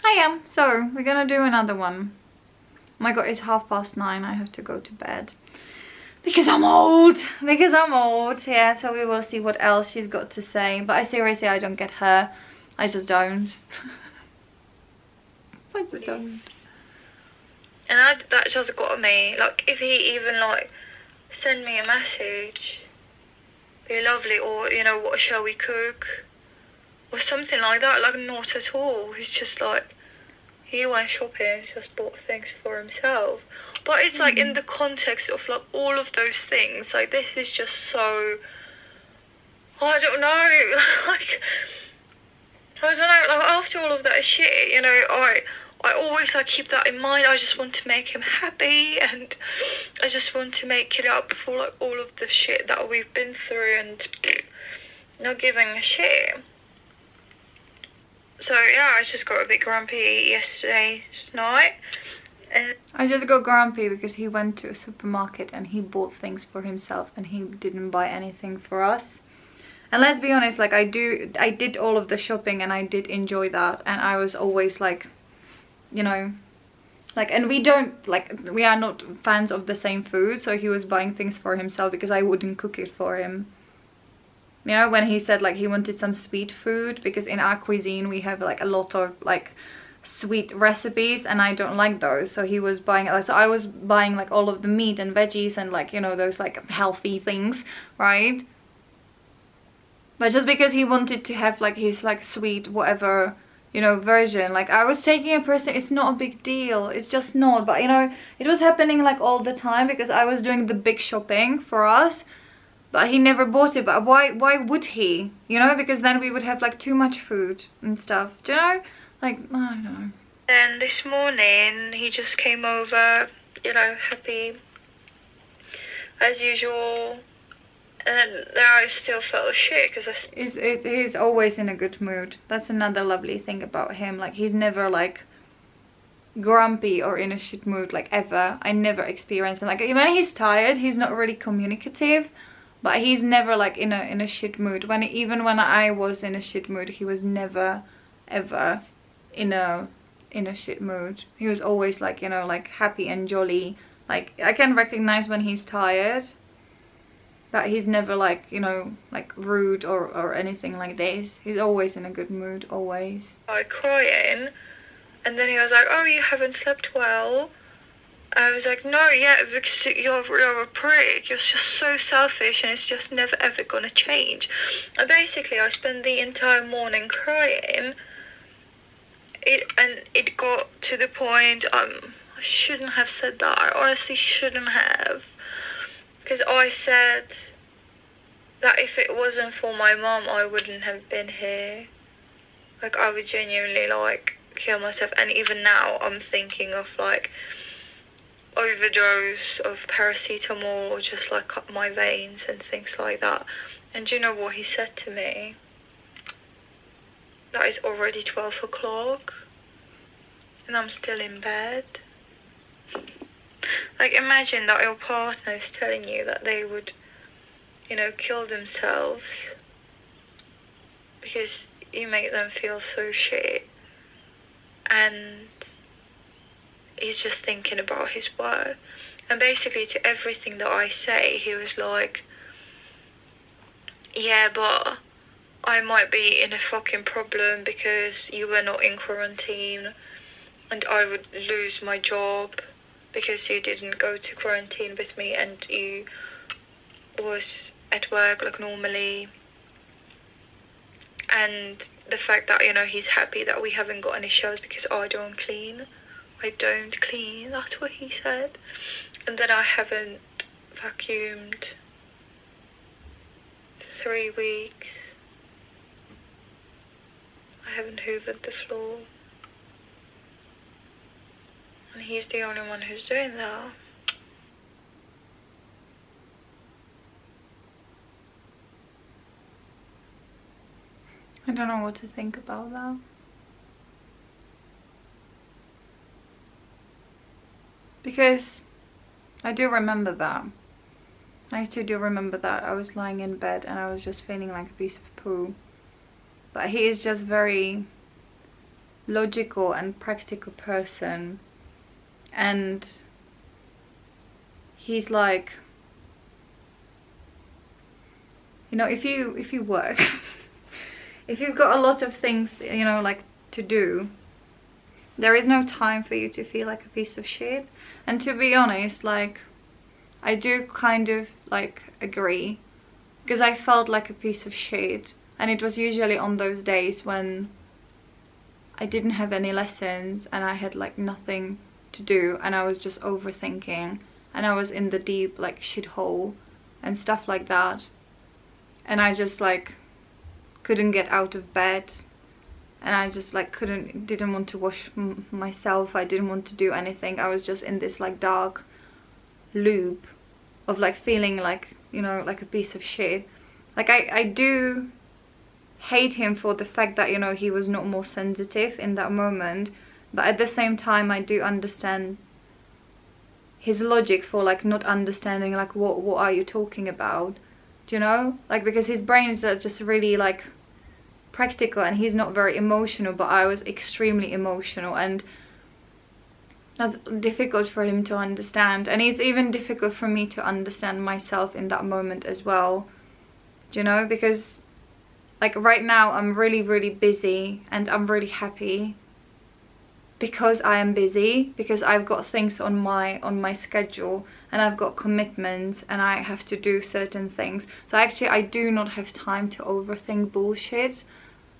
Hiya! So, we're gonna do another one. Oh my god, it's 9:30. I have to go to bed. Because I'm old! Because I'm old, yeah. So we will see what else she's got to say. But I seriously, I don't get her. I just don't. I just don't. And that just got me. Like, if he even, like, send me a message, be lovely, or, you know, what shall we cook? Or something like that. Like, not at all. He's just like, he went shopping, just bought things for himself. But it's like in the context of like all of those things, like this is just so, I don't know, like, I don't know, like after all of that shit, you know, I always like keep that in mind. I just want to make him happy, and I just want to make it up for like all of the shit that we've been through, and not giving a shit. So yeah, I just got a bit grumpy yesterday night. And I just got grumpy because he went to a supermarket and he bought things for himself and he didn't buy anything for us. And let's be honest, like I did all of the shopping and I did enjoy that, and I was always like, you know, like, and we are not fans of the same food, so he was buying things for himself because I wouldn't cook it for him. You know, when he said like he wanted some sweet food, because in our cuisine we have like a lot of like sweet recipes and I don't like those, so he was buying, so I was buying like all of the meat and veggies and like, you know, those like healthy things, right? But just because he wanted to have like his like sweet whatever, you know, version, like I was taking a person, it's not a big deal, it's just not. But you know, it was happening like all the time because I was doing the big shopping for us, but he never bought it. But why would he, you know, because then we would have like too much food and stuff, do you know, like, I don't know. then this morning he just came over, you know, happy as usual, and then I still felt shit because he's always in a good mood. That's another lovely thing about him, like he's never like grumpy or in a shit mood, like ever. I never experienced him, like when he's tired he's not really communicative, but he's never like in a shit mood. Even when I was in a shit mood, he was never ever in a shit mood. He was always like, you know, like happy and jolly. Like I can recognize when he's tired, but he's never like, you know, like rude or anything like this. He's always in a good mood, always. I crying, and then he was like, oh, you haven't slept well. I was like, no, yeah, because you're a prick. You're just so selfish, and it's just never ever gonna change. And basically, I spent the entire morning crying. It got to the point. I shouldn't have said that. I honestly shouldn't have, because I said that if it wasn't for my mum, I wouldn't have been here. Like I would genuinely like kill myself, and even now I'm thinking of like overdose of paracetamol or just like cut my veins and things like that. And do you know what he said to me? That it's already 12 o'clock and I'm still in bed. Like imagine that your partner is telling you that they would, you know, kill themselves because you make them feel so shit, and he's just thinking about his work. And basically to everything that I say, he was like, yeah, but I might be in a fucking problem because you were not in quarantine, and I would lose my job because you didn't go to quarantine with me and you was at work like normally. And the fact that, you know, he's happy that we haven't got any shows because I don't clean, that's what he said. And then I haven't vacuumed for 3 weeks. I haven't hoovered the floor. And he's the only one who's doing that. I don't know what to think about that. Because I do remember that. I actually do remember that. I was lying in bed and I was just feeling like a piece of poo. But he is just very logical and practical person, and he's like, you know, if you work if you've got a lot of things, you know, like to do, there is no time for you to feel like a piece of shit. And to be honest, like, I do kind of like agree, because I felt like a piece of shit, and it was usually on those days when I didn't have any lessons and I had like nothing to do, and I was just overthinking, and I was in the deep like shithole and stuff like that, and I just like couldn't get out of bed, and I just like didn't want to wash myself, I didn't want to do anything. I was just in this like dark loop of like feeling like, you know, like a piece of shit. Like I do hate him for the fact that, you know, he was not more sensitive in that moment, but at the same time I do understand his logic for like not understanding like what are you talking about, do you know, like, because his brain is just really like practical and he's not very emotional, but I was extremely emotional, and that's difficult for him to understand, and it's even difficult for me to understand myself in that moment as well, do you know, because like right now I'm really busy, and I'm really happy because I am busy, because I've got things on my schedule, and I've got commitments, and I have to do certain things. So actually I do not have time to overthink bullshit,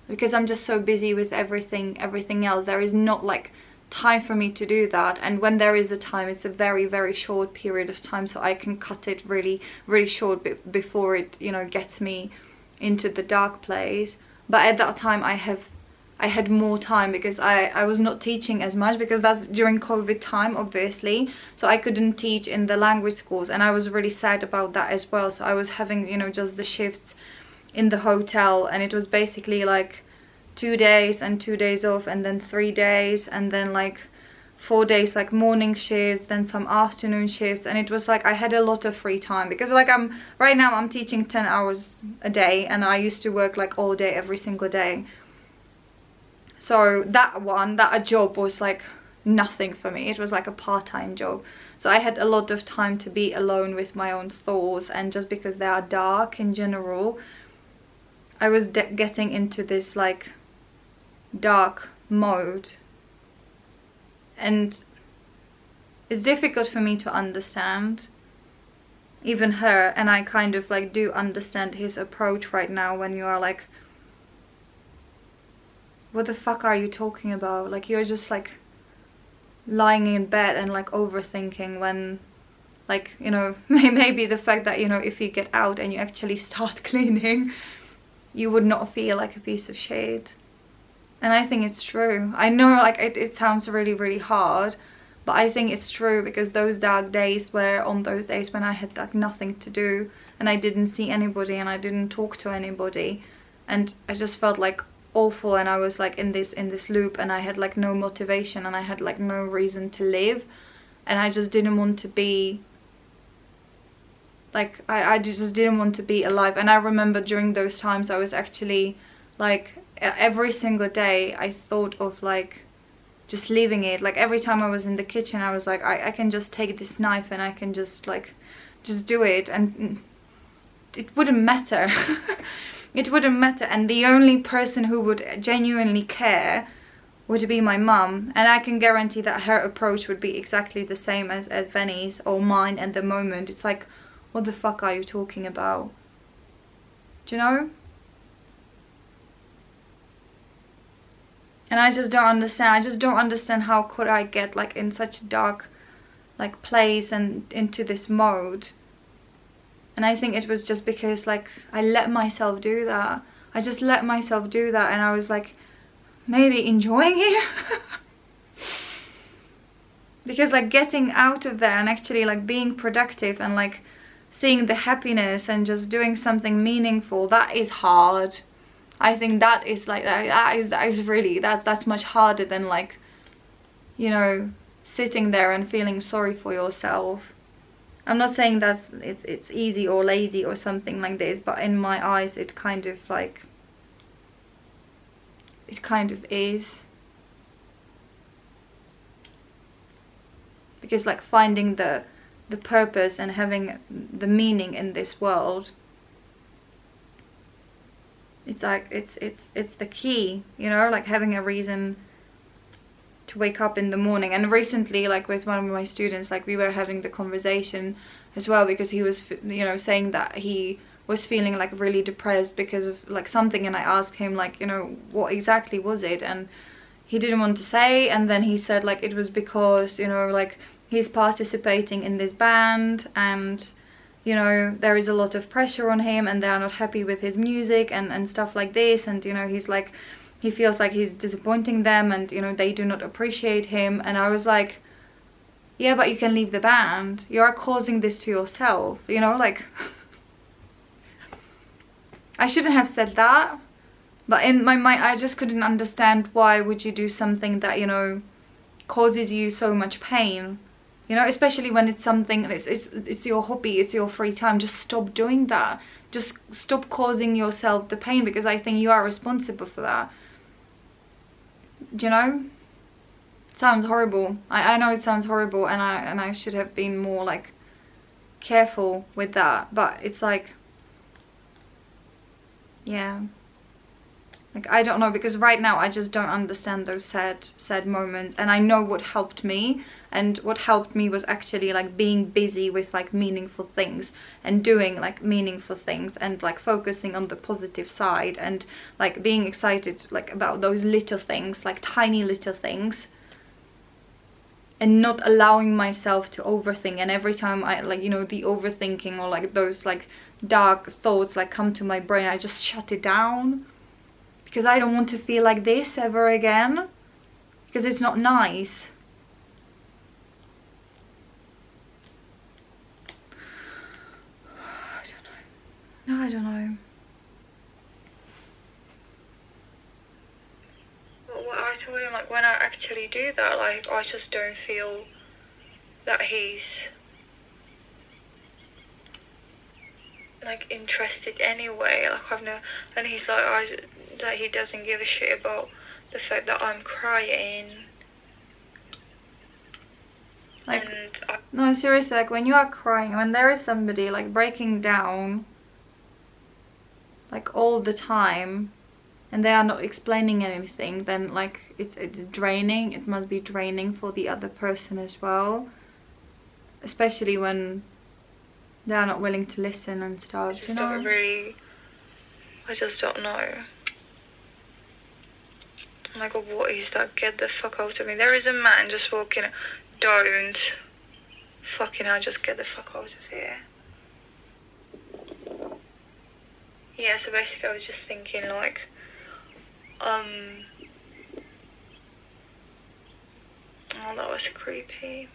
because I'm just so busy with everything else. There is not like time for me to do that, and when there is a time, it's a very short period of time, so I can cut it really short before it, you know, gets me into the dark place. But at that time I had more time, because I was not teaching as much, because that's during COVID time obviously, so I couldn't teach in the language schools, and I was really sad about that as well. So I was having, you know, just the shifts in the hotel, and it was basically like 2 days and 2 days off, and then 3 days, and then like 4 days like morning shifts, then some afternoon shifts, and it was like I had a lot of free time, because like right now I'm teaching 10 hours a day, and I used to work like all day every single day. So that job was like nothing for me. It was like a part-time job, so I had a lot of time to be alone with my own thoughts, and just because they are dark in general, I was getting into this like dark mode, and it's difficult for me to understand even her, and I kind of like do understand his approach right now, when you are like, what the fuck are you talking about? Like, you're just like lying in bed and like overthinking, when like, you know, maybe the fact that, you know, if you get out and you actually start cleaning, you would not feel like a piece of shit. And I think it's true. I know like it sounds really hard, but I think it's true, because those dark days were on those days when I had like nothing to do, and I didn't see anybody, and I didn't talk to anybody, and I just felt like awful, and I was like in this loop, and I had like no motivation, and I had like no reason to live, and I just didn't want to be like, I just didn't want to be alive. And I remember during those times I was actually like, every single day I thought of like just leaving it. Like every time I was in the kitchen I was like, I can just take this knife and I can just like just do it, and it wouldn't matter. It wouldn't matter, and the only person who would genuinely care would be my mum, and I can guarantee that her approach would be exactly the same as Venny's or mine at the moment. It's like, what the fuck are you talking about? Do you know? And I just don't understand. I just don't understand how could I get like in such a dark like place and into this mode. And I think it was just because like I let myself do that. I just let myself do that, and I was like maybe enjoying it. Because like getting out of there and actually like being productive and like seeing the happiness and just doing something meaningful, that is hard. I think that is like that is really that's much harder than like, you know, sitting there and feeling sorry for yourself. I'm not saying that it's easy or lazy or something like this, but in my eyes it kind of is. because like finding the purpose and having the meaning in this world, it's like it's the key, you know, like having a reason to wake up in the morning. And recently, like with one of my students, like we were having the conversation as well, because he was, you know, saying that he was feeling like really depressed because of like something, and I asked him like, you know, what exactly was it, and he didn't want to say, and then he said like it was because, you know, like he's participating in this band, and you know there is a lot of pressure on him, and they are not happy with his music and stuff like this, and you know he's like, he feels like he's disappointing them, and you know they do not appreciate him. And I was like, yeah, but you can leave the band, you are causing this to yourself, you know, like I shouldn't have said that, but in my mind I just couldn't understand why would you do something that, you know, causes you so much pain, you know, especially when it's something, it's your hobby, it's your free time. Just stop doing that, just stop causing yourself the pain, because I think you are responsible for that. Do you know? It sounds horrible. I know it sounds horrible, and I should have been more like careful with that, but it's like, yeah, like I don't know, because right now I just don't understand those sad moments. And I know what helped me, and what helped me was actually like being busy with like meaningful things, and doing like meaningful things, and like focusing on the positive side, and like being excited like about those little things, like tiny little things, and not allowing myself to overthink. And every time I like, you know, the overthinking or like those like dark thoughts like come to my brain, I just shut it down, because I don't want to feel like this ever again, because it's not nice. I don't know. What I told him, like when I actually do that, like I just don't feel that he's like interested anyway. Like I've no, and he's like that he doesn't give a shit about the fact that I'm crying. Like, no, seriously, like when you are crying, when there is somebody like breaking down like all the time, and they are not explaining anything, then like it's draining. It must be draining for the other person as well, especially when they are not willing to listen and stuff, you know? I just don't know. Oh my god, what is that? Get the fuck out of me. There is a man just walking. Don't. Fucking hell, just get the fuck out of here. Yeah, so basically I was just thinking like, oh, that was creepy.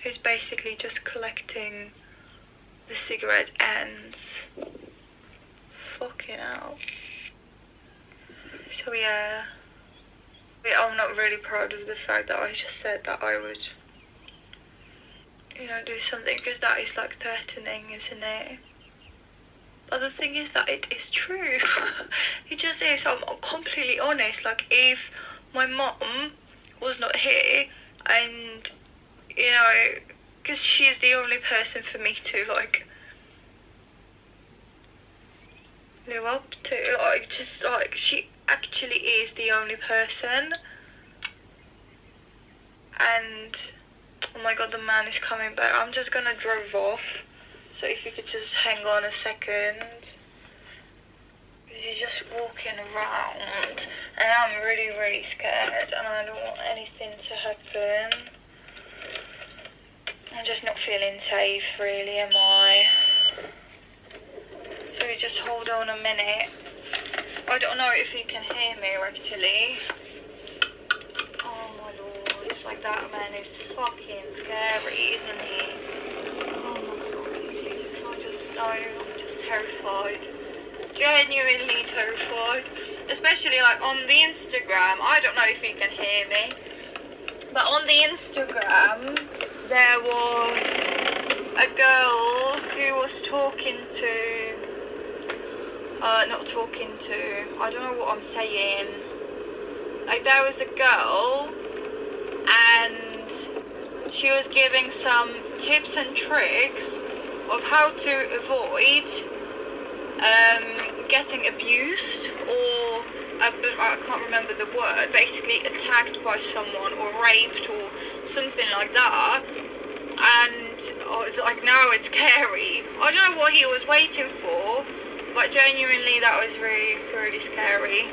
He's basically just collecting the cigarette ends. Fucking hell. So yeah, I'm not really proud of the fact that I just said that I would, you know, do something, because that is like threatening, isn't it? But the thing is that it is true. It just is. I'm completely honest. Like if my mom was not here, and you know, because she's the only person for me to like live up to, like just like she actually is the only person. And oh my god, the man is coming back. I'm just gonna drive off, so if you could just hang on a second, because he's just walking around and I'm really scared, and I don't want anything to happen. I'm just not feeling safe really, am I? So just hold on a minute. I don't know if you can hear me actually. Oh my lord, it's like that man is fucking scary, isn't he? Oh my god, Jesus, I'm just terrified. Genuinely terrified. Especially like on the Instagram, I don't know if you can hear me, but on the Instagram there was a girl who was talking to, I don't know what I'm saying. Like there was a girl and she was giving some tips and tricks of how to avoid getting abused or I can't remember the word, basically attacked by someone or raped or something like that. And like, now it's scary. I don't know what he was waiting for, but genuinely that was really, really scary.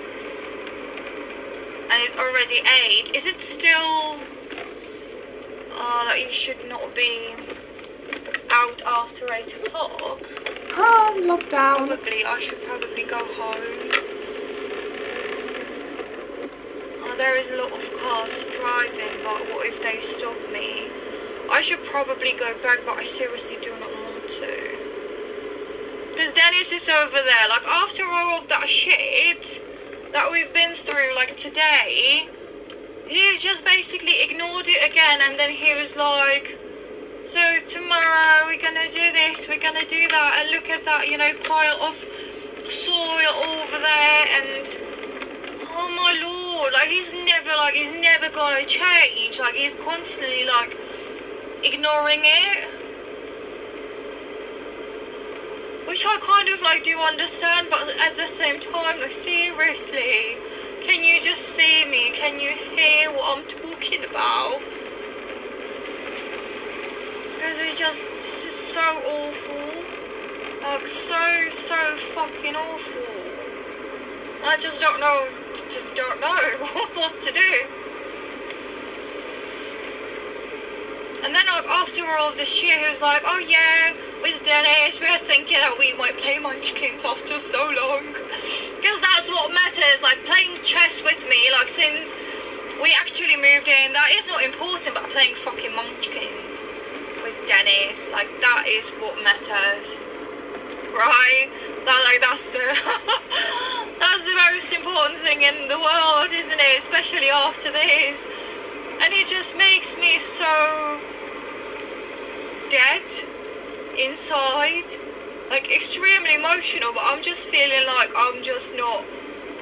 And it's already 8. Is it still that you should not be out after 8 o'clock? Oh, lockdown. I should probably go home. Oh, there is a lot of cars driving, but what if they stop me? I should probably go back, but I seriously do not want to. Because Dennis is over there, like, after all of that shit that we've been through, like, today, he just basically ignored it again, and then he was like, so tomorrow we're gonna do this, we're gonna do that, and look at that, you know, pile of soil over there, and oh my lord, like, he's never gonna change, like, he's constantly, like, ignoring it, which I kind of, like, do understand, but at the same time, like, seriously, can you just see me? Can you hear what I'm talking about? Because it's just so awful. Like, so fucking awful. I just don't know what to do. And then, like, after all this shit, he was like, oh yeah, with Dennis, we were thinking that we might play Munchkins after so long. Because that's what matters, like, playing chess with me, like, since we actually moved in, that is not important, but playing fucking Munchkins with Dennis, like, that is what matters, right? That's the that's the most important thing in the world, isn't it? Especially after this. And it just makes me so dead inside, like, extremely emotional, but I'm just feeling like I'm just not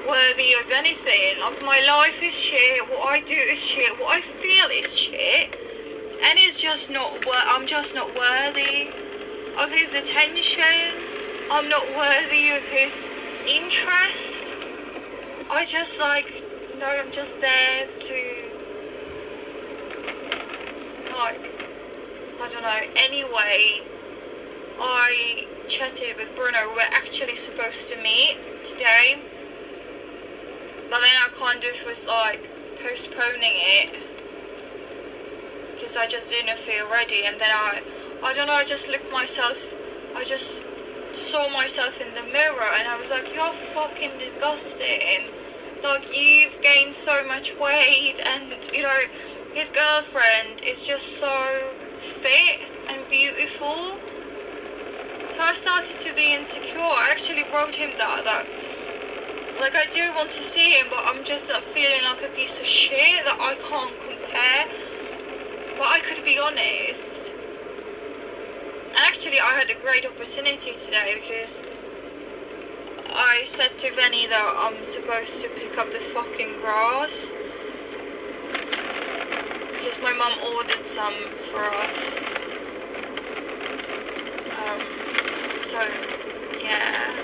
worthy of anything. Like, my life is shit, what I do is shit, what I feel is shit, and it's just not I'm just not worthy of his attention. I'm not worthy of his interest. I just, like, no, I'm just there to, like, I don't know. Anyway, I chatted with Bruno. We're actually supposed to meet today, but then I kind of was, like, postponing it because I just didn't feel ready. And then I don't know, I just saw myself in the mirror and I was like, you're fucking disgusting. Like, you've gained so much weight, and, you know, his girlfriend is just so fit and beautiful. So I started to be insecure. I actually wrote him that like, I do want to see him, but I'm just feeling like a piece of shit that I can't compare. But I could be honest. And actually I had a great opportunity today because I said to Venny that I'm supposed to pick up the fucking grass. Because my mum ordered some for us. So, yeah.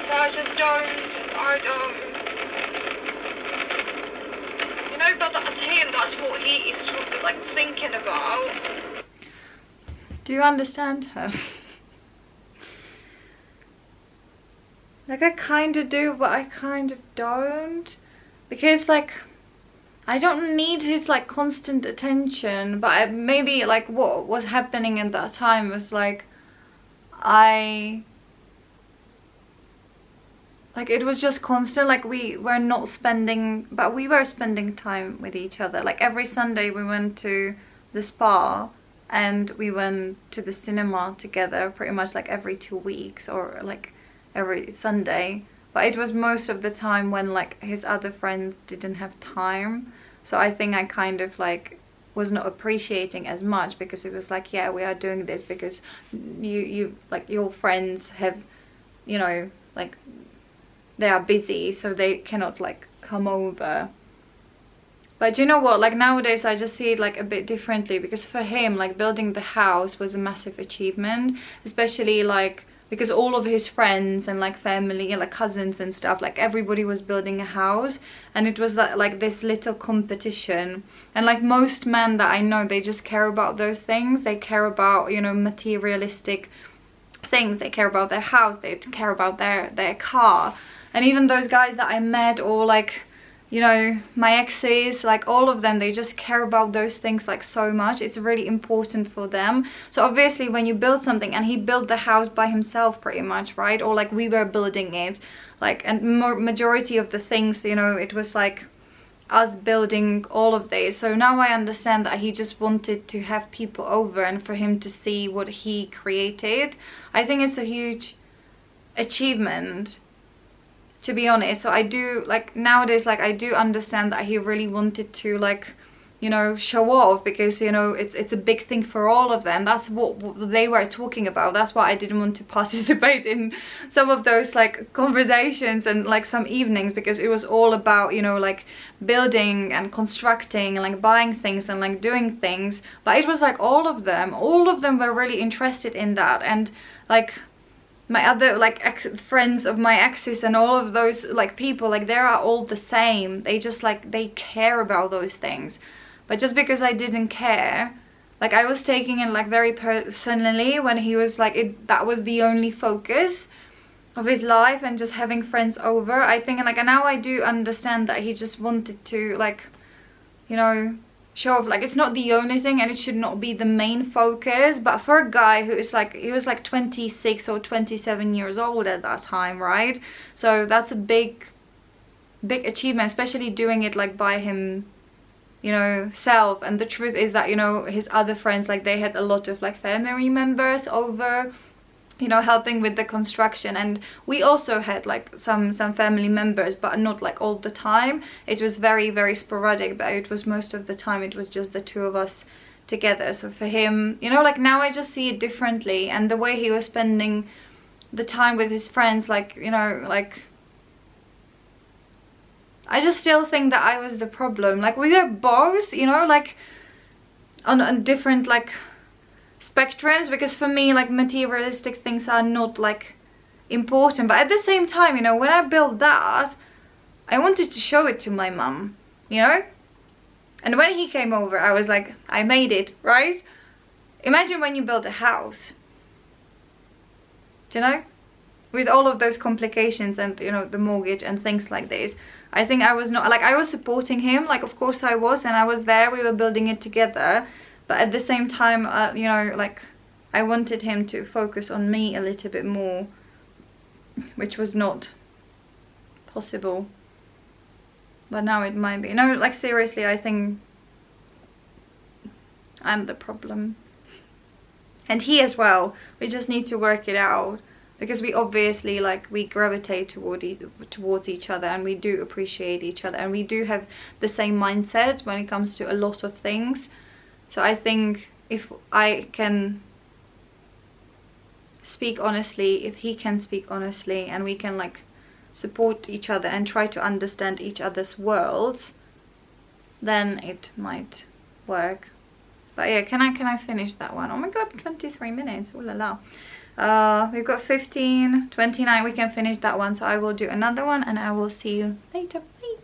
So I don't, you know, but that's him, that's what he is, like, thinking about. Do you understand her? Like, I kind of do, but I kind of don't. Because, like, I don't need his, like, constant attention. But maybe, like, what was happening at that time was, like, it was just constant. Like, we were not spending, but we were spending time with each other. Like, every Sunday we went to the spa. And we went to the cinema together pretty much, like, every 2 weeks or, like, every Sunday. But it was most of the time when, like, his other friends didn't have time. So I think I kind of, like, was not appreciating as much because it was like, yeah, we are doing this because you like, your friends have, you know, like, they are busy, so they cannot like come over. But you know what, like nowadays I just see it like a bit differently, because for him like building the house was a massive achievement, especially like because all of his friends and like family and like cousins and stuff, like everybody was building a house, and it was like this little competition. And like most men that I know, they just care about those things. They care about, you know, materialistic things. They care about their house, they care about their car. And even those guys that I met, or like, you know, my exes, like all of them, they just care about those things like so much. It's really important for them. So obviously when you build something, and he built the house by himself pretty much, right? Or like we were building it, like, and majority of the things, you know, it was like us building all of this. So now I understand that he just wanted to have people over and for him to see what he created. I think it's a huge achievement, to be honest. So I do, like nowadays, like I do understand that he really wanted to, like, you know, show off, because, you know, it's a big thing for all of them. That's what they were talking about. That's why I didn't want to participate in some of those like conversations and like some evenings, because it was all about, you know, like building and constructing and like buying things and like doing things. But it was like all of them were really interested in that. And like my other like friends of my exes and all of those like people, like they are all the same. They just like, they care about those things. But just because I didn't care, like I was taking it like very personally when he was like, that was the only focus of his life, and just having friends over, I think. And like, and now I do understand that he just wanted to, like, you know, show off. Like it's not the only thing, and it should not be the main focus. But for a guy who is like, he was like 26 or 27 years old at that time, right? So that's a big achievement, especially doing it like by him, you know, self. And the truth is that, you know, his other friends, like they had a lot of like family members over, you know, helping with the construction. And we also had like some family members, but not like all the time. It was very, very sporadic, but it was most of the time it was just the two of us together. So for him, you know, like now I just see it differently. And the way he was spending the time with his friends, like, you know, like I just still think that I was the problem. Like we were both, you know, like on different like spectrums, because for me like materialistic things are not like important. But at the same time, you know, when I built that, I wanted to show it to my mum, you know. And when he came over, I was like, I made it, right? Imagine when you build a house, do you know, with all of those complications and, you know, the mortgage and things like this. I think I was not, like, I was supporting him, like of course I was, and I was there, we were building it together. But at the same time, you know, like I wanted him to focus on me a little bit more, which was not possible. But now it might be. No, like seriously, I think I'm the problem. And he as well. We just need to work it out. Because we obviously, like, we gravitate towards each other, and we do appreciate each other, and we do have the same mindset when it comes to a lot of things. So I think if I can speak honestly, if he can speak honestly, and we can like support each other and try to understand each other's worlds, then it might work. But yeah, can I finish that one? Oh my god, 23 minutes, ooh la la. We've got 15, 29, we can finish that one. So I will do another one, and I will see you later. Bye.